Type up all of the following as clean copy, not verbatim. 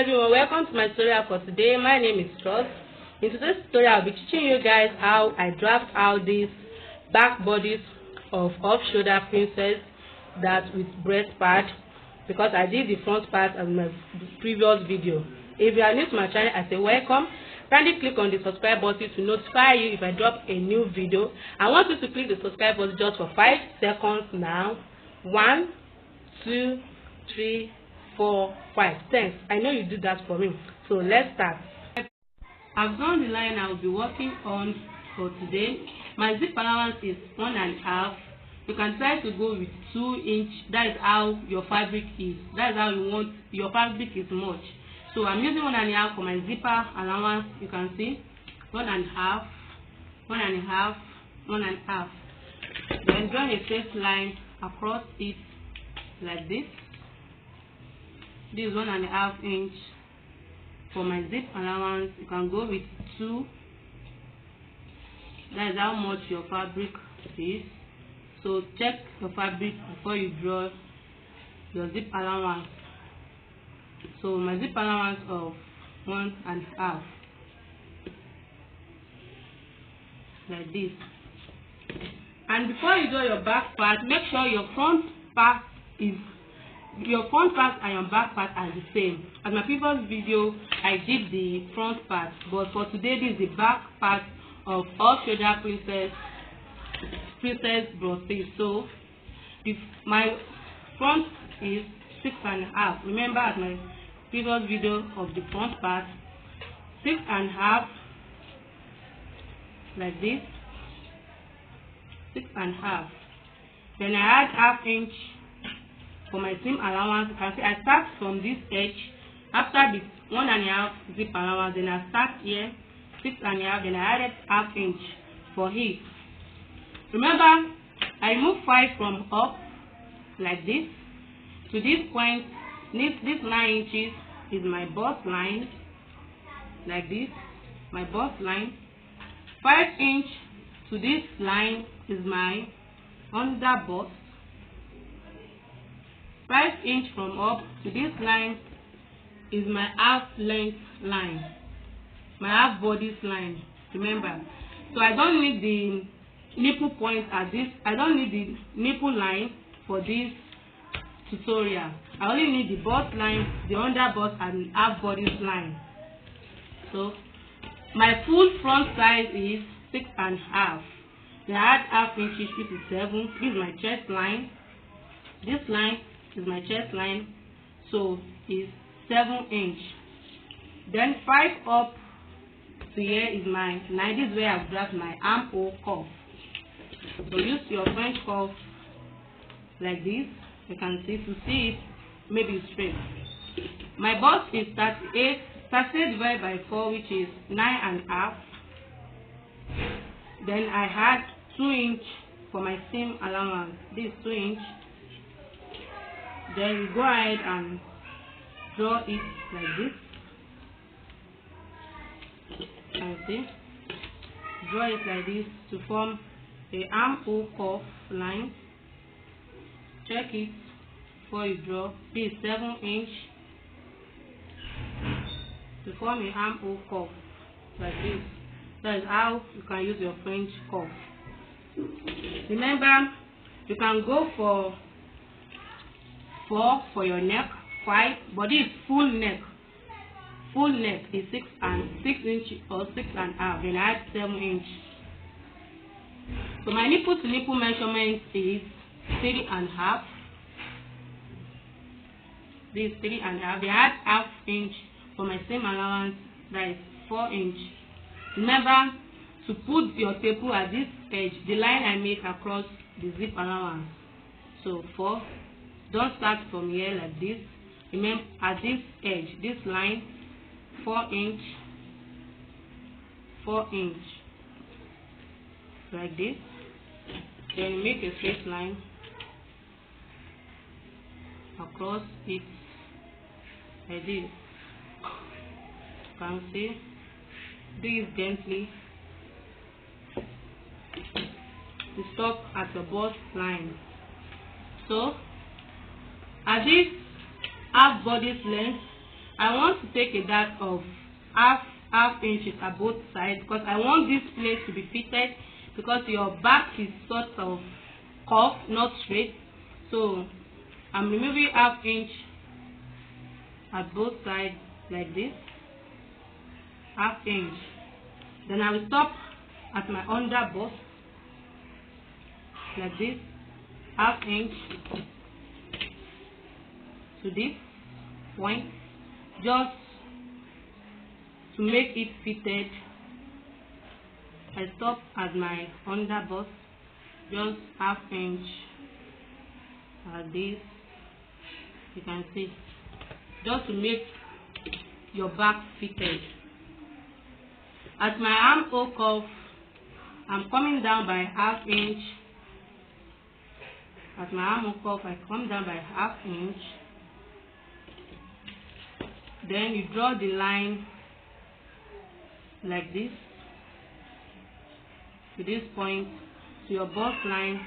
everyone, welcome to my tutorial for today. My name is Trust. In today's tutorial, I'll be teaching you guys how I draft out this back bodice of off-shoulder princess that with breast pad, because I did the front part of my previous video. If you are new to my channel, I say welcome. Kindly click on the subscribe button to notify you if I drop a new video. I want you to click the subscribe button just for 5 seconds now. 1, 2, 3, 4, 5. Thanks. I know you do that for me. So let's start. I've done the line I will be working on for today. My zip allowance is 1.5. You can try to go with 2 inch. That is how your fabric is. That is how you want your fabric is much. So I'm using 1.5 for my zipper allowance. You can see 1.5, 1.5, 1.5. Then draw a straight line across it like this. This is 1.5 inch for my zip allowance. You can go with 2. That is how much your fabric is. So check your fabric before you draw your zip allowance. So my zip allowance of 1.5, like this. And before you draw your back part, make sure your front part and your back part are the same. As my previous video, I did the front part, but for today this is the back part of off-shoulder princess Bustier. So if my front is 6.5, remember as my previous video of the front part, 6.5, like this, 6.5. Then I add half inch for my seam allowance. You can see I start from this edge after the 1.5 zip allowance. Then I start here 6.5. Then I added half inch for it. Remember, I remove 5 from up like this to this point. This 9 inches is my bust line, like this, my bust line. 5 inch to this line is my under bust. 5 inch from up to this line is my half length line, my half bodice line. Remember, so I don't need the nipple point at this. I don't need the nipple line for this tutorial. I only need the bust line, the under bust, and half bodice line. So my full front size is 6.5. Then I add half inches, which is 7. This is my chest line. This line is my chest line, so is 7 inch. Then 5 up to here is my 9. This is where I've draft my armhole curve. So use your French curve like this. You can see to see it maybe straight. My bust is 38. 38 divided by 4, which is 9.5. Then I had 2 inch for my seam allowance. This is 2 inch. Then you go ahead and draw it like this. And see, draw it like this to form a armhole curve line. Check it before you draw. This is 7 inch to form a armhole curve like this. That is how you can use your French curve. Remember, you can go for 4 for your neck, 5, but this is full neck. Full neck is 6 inch or 6.5. Then I add 7 inch. So my nipple to nipple measurement is 3.5. This is 3.5. Then I add half inch for my seam allowance. That is 4 inch. Remember to put your staple at this edge, the line I make across the zip allowance. So 4. Don't start from here like this. Remember at this edge, this line, 4 inch, 4 inch, like this. Then you make a straight line across it like this. You can see. Do it gently to stop at the bust line. So at this half bodice length, I want to take a dart of half inches at both sides because I want this place to be fitted because your back is sort of curved, not straight. So I'm removing half inch at both sides like this, half inch. Then I will stop at my under bust like this, half inch to this point, just to make it fitted. I stop at my under bust, just half inch at this, you can see, just to make your back fitted. At my armhole cuff, I'm coming down by half inch. At my armhole cuff, I come down by half inch. Then you draw the line like this to this point, to your bust line.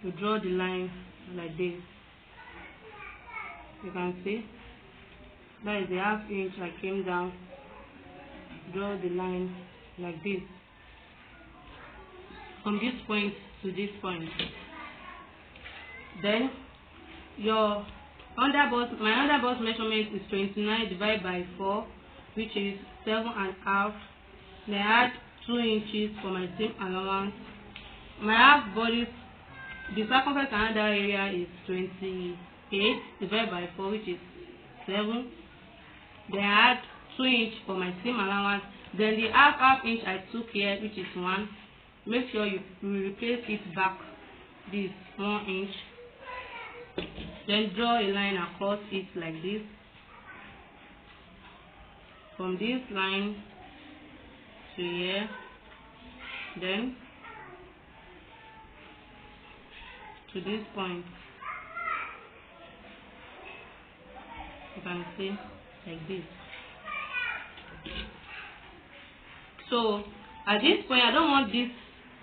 You draw the line like this. You can see that is the half inch I came down. Draw the line like this from this point to this point. Then your underbust, my underbust measurement is 29 divided by 4, which is 7.5. Then I add 2 inches for my seam allowance. My half bodice, the circumference and other area is 28 divided by 4, which is 7. Then I add 2 inches for my seam allowance. Then the half inch I took here, which is 1. Make sure you replace it back. This 1 inch. Then draw a line across it like this. From this line to here. Then to this point. You can see like this. So at this point, I don't want this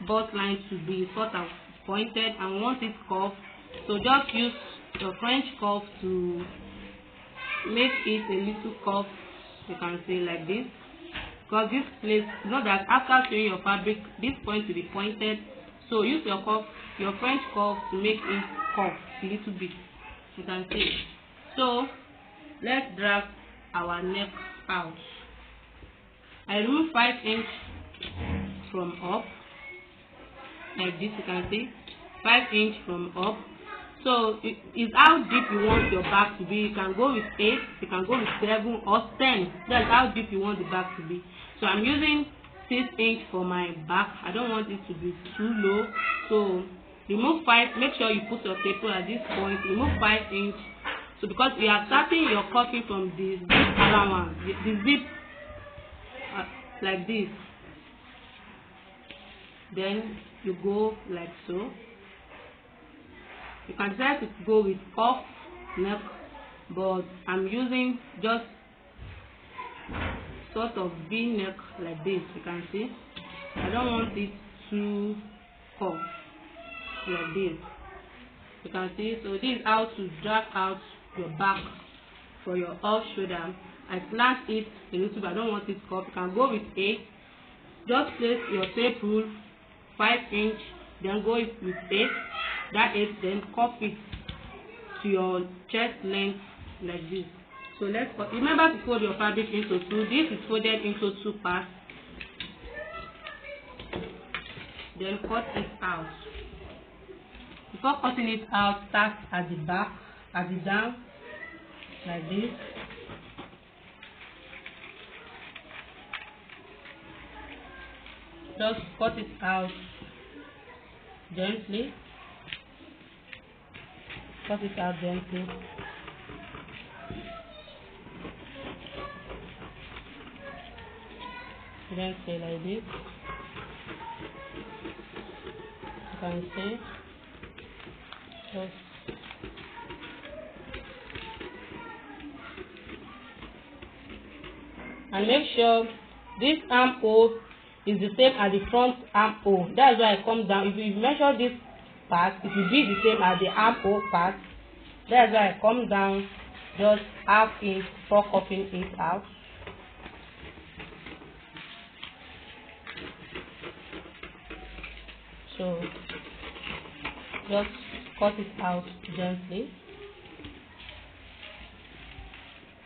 bust line to be sort of pointed. I want it curved. So just use your French curve to make it a little curved. You can see like this. Because this place, know that after sewing your fabric, this point will be pointed. So use your curve, your French curve, to make it curved a little bit. You can see. So let's drag our neck out. I remove 5 inch from up like this. You can see 5 inch from up. So it is how deep you want your back to be. You can go with 8, you can go with 7 or 10. That's how deep you want the back to be. So I'm using 6 inch for my back. I don't want it to be too low. So remove 5. Make sure you put your staple at this point. Remove 5 inch. So because we are starting your cutting from the zip allowance, the zip like this. Then you go like so. You can try to go with off neck, but I'm using just sort of V neck like this. You can see. I don't want it too off like this. You can see. So this is how to drag out your back for your off shoulder. I slant it a little bit. I don't want it curved. You can go with 8. Just place your tape rule 5 inch. Then go with 8. That 8, then cuff it to your chest length like this. So let's remember to fold your fabric into 2. This is folded into 2 parts. Then cut it out. Before cutting it out, start at the back, at the down like this. Just cut it out gently. Cut it out gently. Then say like this. You can see. Just and make sure this armhole is the same as the front armhole. That's why I come down. If you measure this part, it will be the same as the armhole part. That's why I come down just half inch before cutting it out. So just cut it out gently.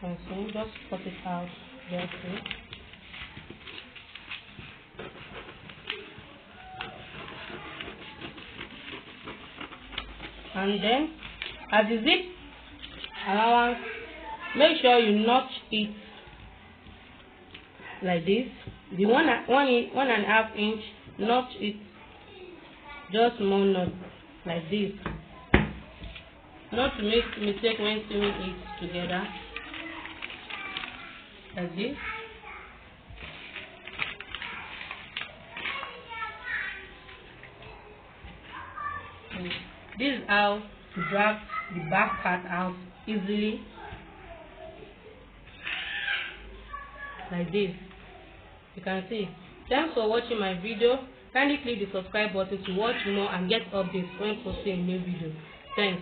And so just cut it out gently. And then at the zip allowance, make sure you notch it like this. The 1.5 inch, notch it just more knot like this. Not to make mistake when sewing it together. Like this. This is how to drag the back part out easily, like this. You can see. Thanks for watching my video. Kindly click the subscribe button to watch more and get updates when posting a new video. Thanks.